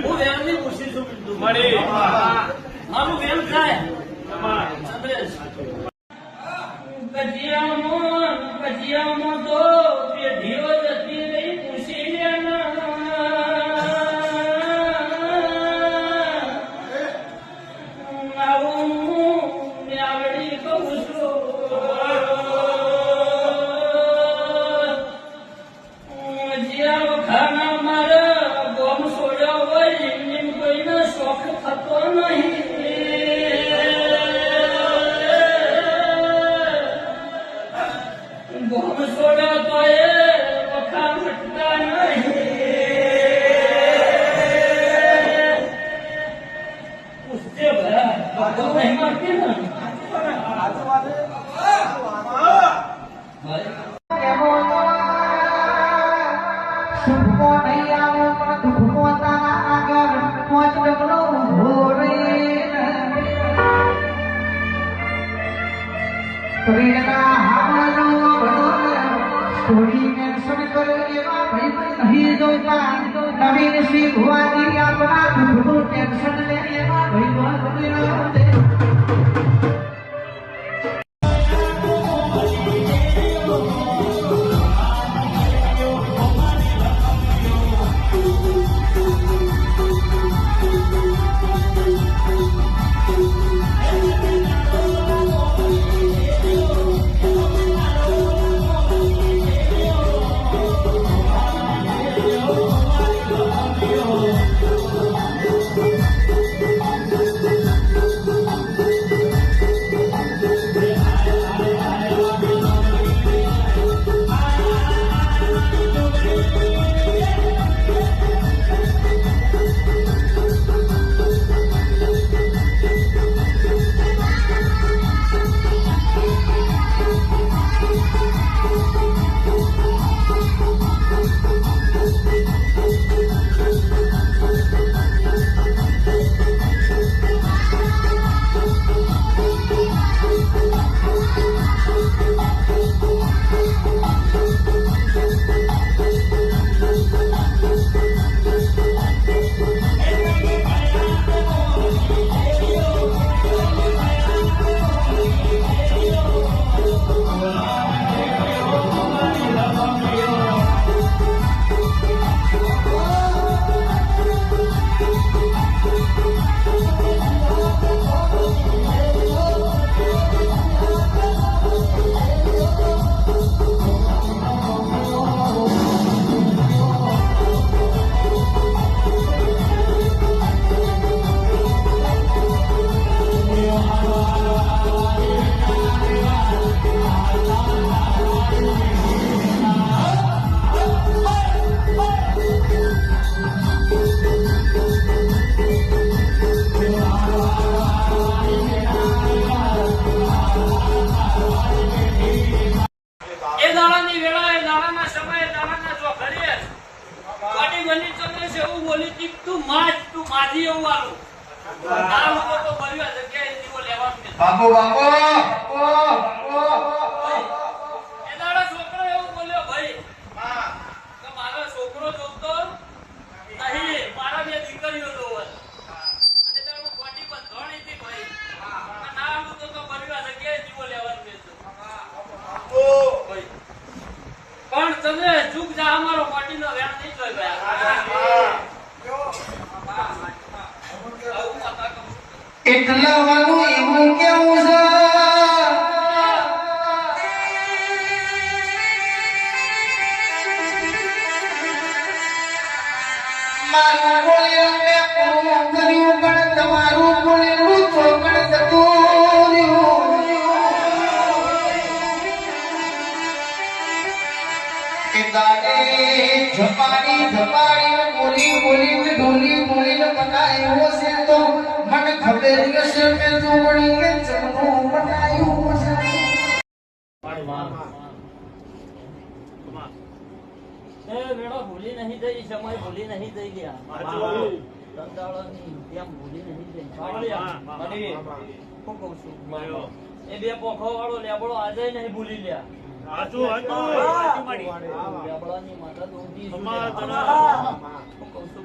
હું વેલની પૂછી છું મારું વેલ થાય ચંદ્રેશ કજિયામાં તો પેઢીઓ જતી રહી પૂછી આવું આવડી કહું છું જ્યાં ખાના મારા બોમ છોડ્યો હોય એમ કોઈને શોખ થતો નહીં બોમ છોડ્યો તો એ વખા મટતા નહીં પૂછતે ભરા તો નહીં મારતી ને નવીન શ્રી ભુવાજી આપણા દુઃખનું ટેન્શન લે એવા ભાઈ દિવસે એવું બોલી કે તું માજી એવું આલું ના લોકો તો બળ્યું આ જગ્યાએ દીવો લેવાનું નથી. બાપુ બાપુ એ દાડો છોકરો એવું બોલ્યો ભાઈ કે મારો છોકરો જોતો નહીં, મારા બે દીકરીઓ જોવે. અને તારે હું ખોટી બંધોણી હતી ભાઈ. ના આલું તો બળ્યું આ જગ્યાએ દીવો લેવાનું નથી. ભાઈ પણ તમે ચૂક જા અમારો પાટીનો વેણ નહીં જોઈ એટલા વાળું એવું કેવું છે મારું બોલેલું મેં પૂરું કર્યું પણ તમારું બોલેલું ચોકડ જતું રહ્યું. એ ગાડે ઝપાડી બોલી બોલીને બનાવ્યો છે તો મને ખબર હશે મેં જોડીને જમણું બનાવ્યું છે. એ વેળો ભૂલી નહીં જઈ, સમય ભૂલી નહીં જઈ ગયા. સંતાળોની તેમ ભૂલી નહીં જઈ. શું કહું છું? એ બે પોખો વાળો લેબડો આજે નહીં ભૂલી લ્યા. લેબડાની માતા દોડી શું કહું છું?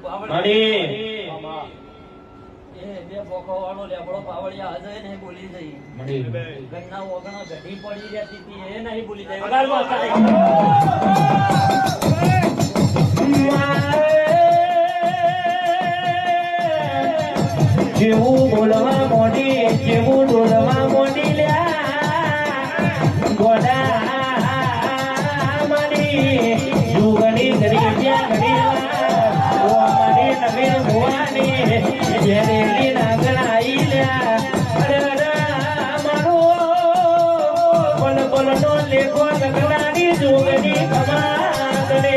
એ બે પોખો વાળો લેબડો પાવડિયા આજે નહીં ભૂલી જઈ. ઘરના ઓગણા ઘડી પડી રહેતી હતી એ નહીં ભૂલી જઈ. જેવું બોલવા મોડી જેવું ડોલવા મોડી લ્યા ગોડા મારી જુગણી કરી જ્યાં ઘડી મારી નવીન ભુવાની જેરેલી નાગણ આઈ લ્યા અરે મારો બોલ બોલ નો લેખો ગગડાની જુગણી કમાગડે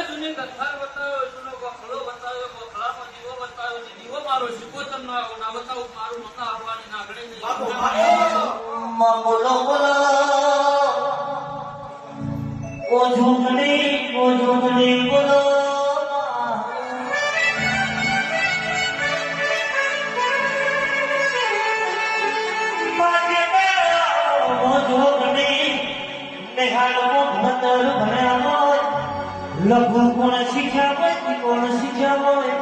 જૂની કથા બતાવ્યો, જૂનો ગોખલો બતાવ્યો, ગોખલામાં દીવો બતાવ્યો, દીવો મારો શિકોતર નો આવ્યો, ના બતાવું મારું મકા આવવાની નાગડે નહીં. બોલો બોલો ઓ જોગણી બોલો લઘુ કોણ શીખ્યા હોય કોણ શીખ્યા હોય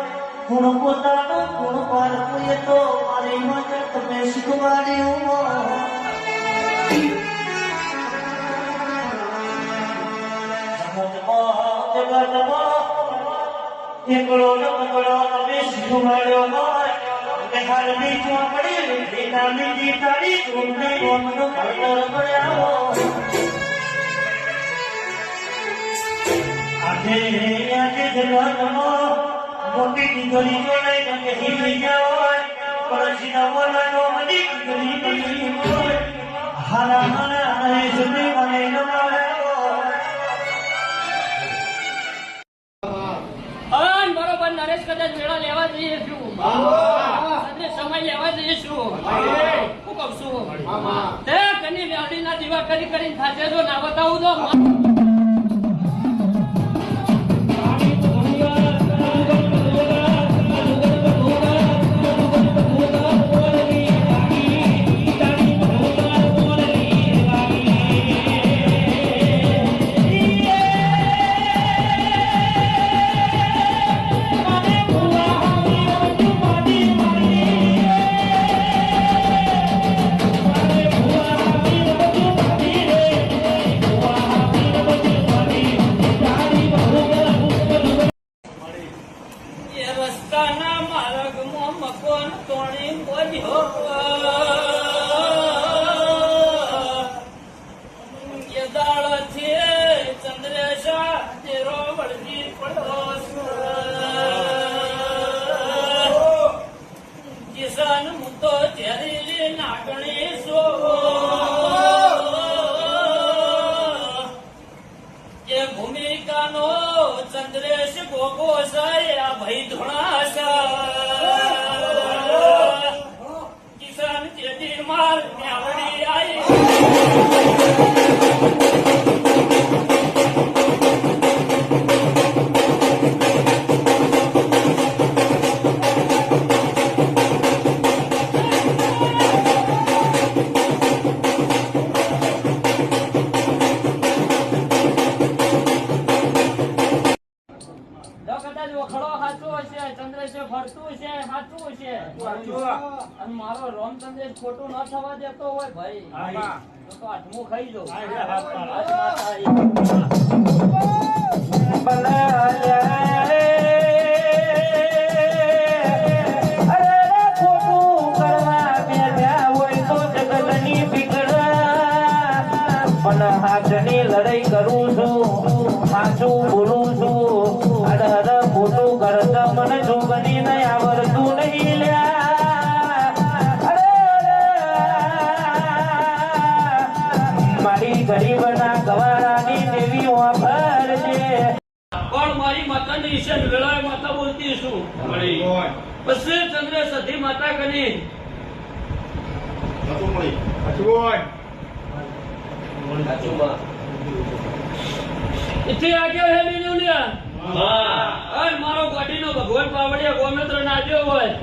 ગુણ પોતાનો ગુણ પારખું એ તો મારી માતા તમે શીખવાડ્યું એકડો ને પકડો તમે શીખવાડ્યો હોય હાલની ચોપડી નાની તારી ચોપડી રોમનો ભણતર ભણ્યા આજે જગતમાં મોટી દીકરી જોડાઈ તમે હિલી જાઓ પડોશીના બોલાનો મની દીકરી હોય હારા હારા અને સુધી મને બરોબર નરેશ કદાચ મેળા લેવા જઈએ છું, સમય લેવા જઈએ છું. શું કહું છું? તે કની મેળડીના દીવા કરીને થાશે જો ના બતાવું તો રસ્તાના માર્ગમાં મકોન તોણી બોલ્યો દાળ છે ચંદ્રેશા તેરો વળગી પડો કિસાન મુદ્દો ત્યારે નાગણી સો એ ભૂમિકાનો ચંદ્રેશ ગોગો સાયા ભાઈ ધોળા કિસાન જેટી માર ન્યાવડી આવી રામચંદ્ર ખોટું ન થવા દેતો હોય ભાઈ તો આઠમું ખાઈ જાઉં હાથની લડાઈ કરું છું સાચું બોલું છું અડર ખોટું કરતા મને જોગની નહીં આવડતું નહીં લ્યા મારી ગરીબના ગવારાની દેવી વાપર છે પણ મારી માતાની ઈશન વેળાએ માતા બોલતી છું પછી ચંદ્ર સધી માતા કરી ઇથી આગળ હે બીજું લ્યા મારો ગાડીનો ભગવાન પાવડિયા ગોમેત્ર નાચ્યો હોય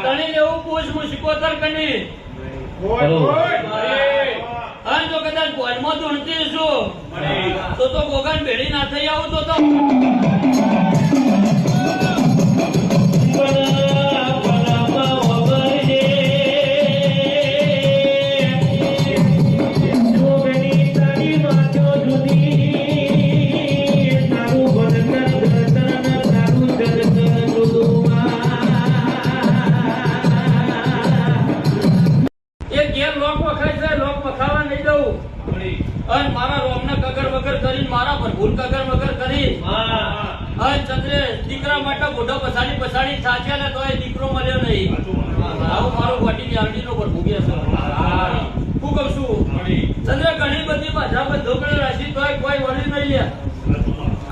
તણી લેવું પૂછ હું શિકોતર કની જો કદાચ ભોજમાં ધૂણતી છું તો ગોગાન ભેડી ના થઈ આવું તો મારા રોમને કગર વગર કરી મારા પર ભૂલ કગર વગર કરી ચંદ્રે દીકરા માટે મોઢો પછાડી પછાડી થાચ્યા ને તો એ દીકરો મળ્યો નહીં આવું મારું વાટી યારડી નો પર ભૂગ્યા છે હું કહું છું ચંદ્ર ઘણી બધી બાધા પર ઢોકળે રાશી તો કોઈ વળી નહીં લે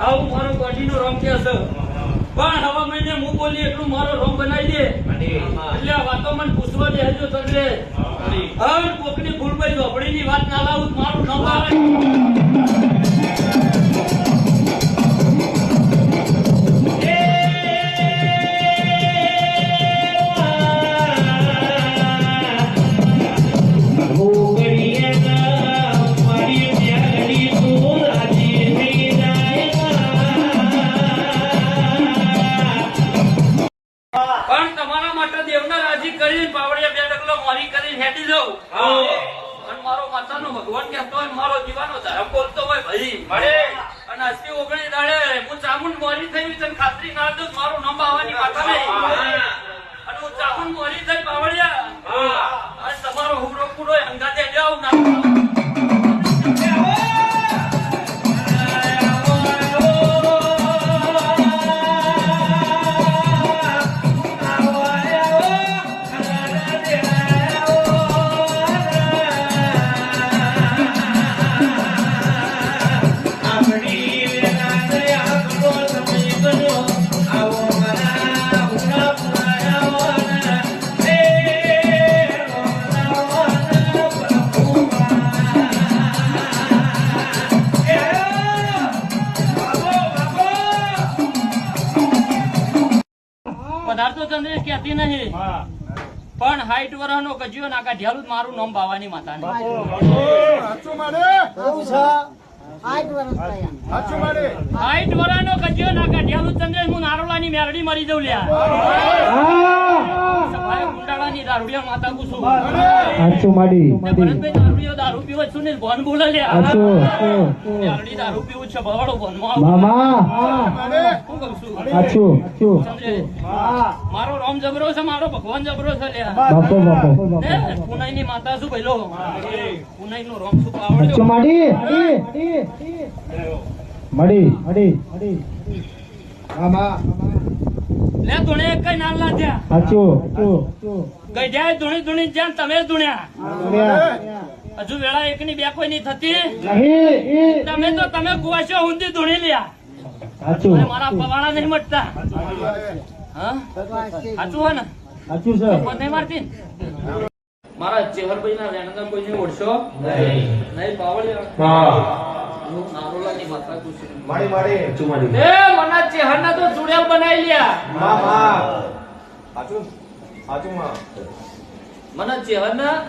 આવું મારું વાટી નો રમ કે છે પણ હવા મહિને હું બોલી એટલું મારો રોમ બનાવી દે એટલે આ વાતો મને પૂછવા દે હજુ ચંદ્રે કોકની ફૂલભાઈ ઝોપડી ની વાત ના લાવું મારું નામ આવે ભગવાન કહેતો હોય મારો દીવાનો ધર્મ બોલતો હોય ભાઈ અને અસી ઓગણી દાડે હું ચામુંડ મોરી થઈ તને ખાતરી ના દઉં મારું નામ આવવાની વાત નહીં અને હું ચામુંડ મોરી થઈ પાવડિયા અને તમારો હુમરો પૂરો અંગાતે જાવ ના પદાર્થો ચંદ્રેશ કહેતી નહીં પણ 60 વર્ષનો કજિયો ના કાઢ્યાલું જ મારું નામ બાવાની માતા ને 60 વર્ષનો કજિયો ના કાઢ્યાલું ચંદ્રેશ હું નારોલાની મેરડી મરી જઉં લ્યા સફાઈ ગુંડાળાની દારૂડિયા માતા પૂછું ભરતભાઈ દારૂડિયો દારૂ પીવો છું ને ભોન બોલે લ્યા મેરડી દારૂ પીવું છે ભવાડો ભોનમાં શું કહું છું મારો રામ જબરો છે મારો ભગવાન જબરો છે લ્યા પુનાઈ ની માતા શું પહેલો પુનાઈ નો રામ શું આવડ્યો લે ધૂણે કઈ નાલા થયા કઈ જાય ધૂણી ધૂણી જ્યાં તમે ધૂણ્યા હજુ વેળા એક ની બે કોઈ ની થતી તમે તો તમે કુવાશો ઊંધી ધૂણી લ્યા મારા પવાળા નહીં મટતા સાચું હોય ને નહીં મારતી મારા ચેહરભાઈ ના રેણના કોઈ ને ઓળશો નહીં પાવળ્યા નારોલાની માતા પૂછે મને ચેહરના તો ચૂડેલ બનાવી લ્યા મને ચેહરના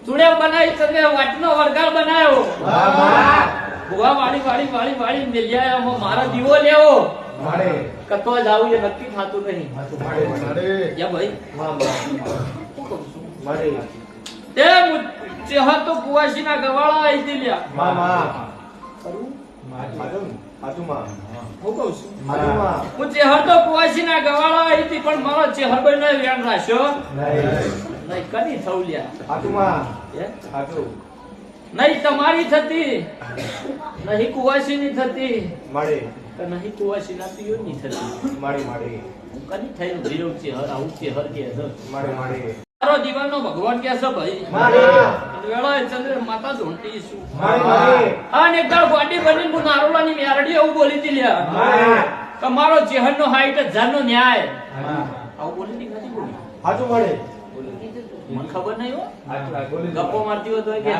ચૂડેલ બનાવી તમે વાટનો વરગાર બનાવ્યો ભુવા વાળી વાળી વાળી વાળી મેલ્યા મારા દીવો લેવો કતો જ આવું એ નક્કી થતું નહીં યા ભાઈ શું કહું છું? તે ચેહર તો કુવાસીના ગવાળા આવી હતી લ્યા ખરું? હું કહું છું હું ચેહર તો કુવાસીના ગવાળા આવી હતી પણ મારો ચેહર ભાઈ ને વેણ રાખ્યો નહીં કદી થવું લ્યા હે? નહીં તમારી થતી નહીં કુવાસીની થતી કે નહીં કુવાસીના પિયુની થતી હું કદી થઈને જીરો ચેહર આવું ચેહર કે છે મારો દીવાનો ભગવાન કે છે ભાઈ વેળાએ ચંદ્ર માતા ધોંટી છું અને એક દાળ ગોડી બની હું નારોલાની મેરડી એવું બોલી હતી લ્યા કે મારો ચેહરનો હાઈટ 1000 નો ન્યાય આવું બોલી હતી નથી બોલી મને ખબર નહીં હો ગપ્પો મારતી હોય તો કે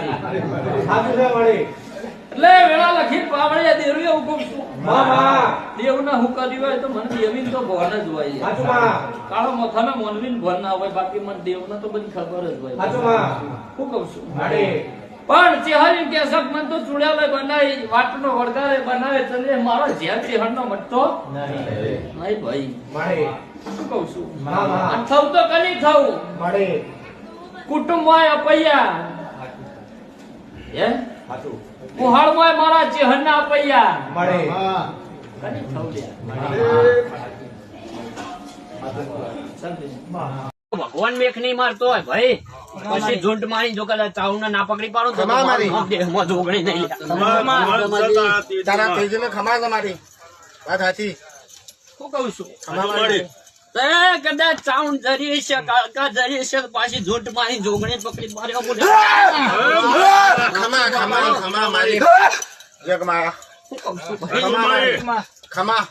એટલે વેળા લખી પાવળે દેરું એવું કહું છું દેવના હું કરી હોય તો મને દેવીન તો ભણ જ હોય કાળો મથાના મોનવીન ભણ ના હોય બાકી મને દેવના તો બધી ખબર જ હોય હું કહું છું પણ ચેહરી કેસક મન તો ચૂડ્યાલે બનાવી વાટનો વળગારે બનાવે ચંદ્રે મારો જ્યાં ચેહરનો મટતો નહીં ભાઈ શું કહું છું થવું તો કની થવું કુટુંબ હોય અપૈયા હે કુહાળ માં મારા ચેહરના અપૈયા કની થવું ભગવાન મેખ નહીં મારતો હોય ભાઈ પછી ઝૂંટ મારી જો કદાચ ચાઉને ના પકડી પાડો તો દેહમાં જોગણી નહીં તારા તેજને ખમા તમારી વાત સાચી શું કહું છું ખમા કદાચ ચાઉન જરી છે કાકા જરી છે પાછી ઝૂંટ મારી જોગણી પકડી માર્યો બોલે ખમા મારી જગ મારા શું કહું છું ભાઈ ખમા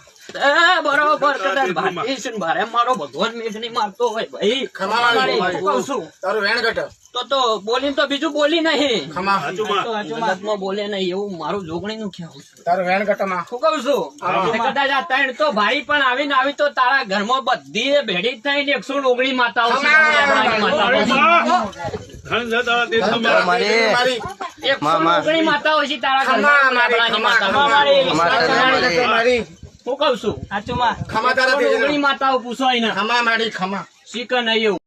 બરોબર કદાચ ભાટીશ ને ભારે મારો ભગવાન મેઘ નહીં મારતો હોય ભાઈ કહું છું તારું વેણ ઘટ તો બોલી તો બીજું બોલી નહીં ખમા જગતમાં બોલે નહીં એવું મારું જોગણી નું ખ્યાલ છે તારું વેણ ઘટમાં શું કહું છું કદાચ આ ત્રણ તો ભાઈ પણ આવીને આવી તો તારા ઘરમાં બધી ભેડી થઈને 119 માતાઓ છે માતાઓ છે તારા ઘરમાં હું કઉ છું ખમા તારા માતાઓ પૂછો એને ખમા મારી ખમા શીખ નહીં એવું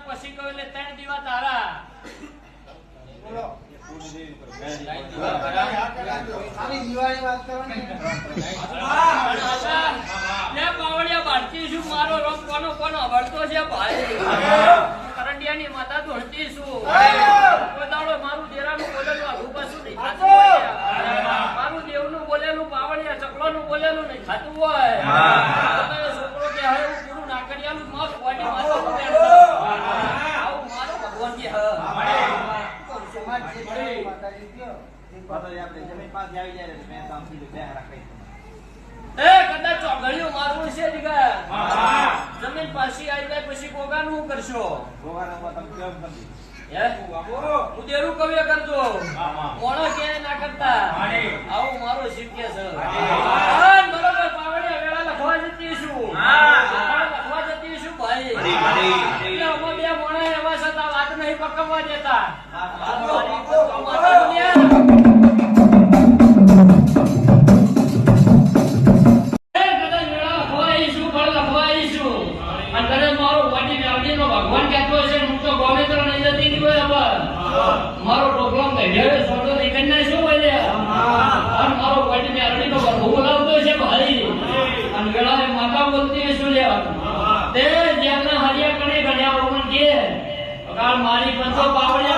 પછી કહું એટલે 3 દીવા તારા મારો રંગ કોનો કોનો વળતો છે ભાઈ કરંડિયાની માતા ધોળતી છું મારું દેરાનું બોલેલું આઘું પાછું નહીં થતું હોય મારું દેવનું બોલેલું પાવડિયા ચકલાનું બોલેલું નહીં થતું હોય છોકરો કે હવે હું પૂરું ના કર્યાલું મારું બોડી આવું મારો ભગવાન કે કદાચ ચોગડિયું મારવું છે જમીન પાછી આવી જાય પછી ગોગાનું કરશો ઉદેરું કવ્ય કરજો મોણો ક્યાંય ના કરતા આવું મારો શિવ કે છે બરોબર પાવડિયા વેળા લખવા જતી છું લખવા જતી છું ભાઈ અમે બે મોણા એવા છતાં વાત નહીં પકવવા દેતા ભગવાન કહેતો છે હું તો ગમે તો નહીં જતી નહીં હોય મારો પ્રોગ્રામ કઢ્યો સોટો નહીં કરી નાખ્યો હોય અને મારો પાટી ને અરડી નો બહુ બોલાવતો છે ભાઈ અને ગળાએ માતા બોલતી છે શું લેવા તે જેમના હરિયા કણે ગણ્યા ઓમન કે કાલ મારી પંચો પાવડિયા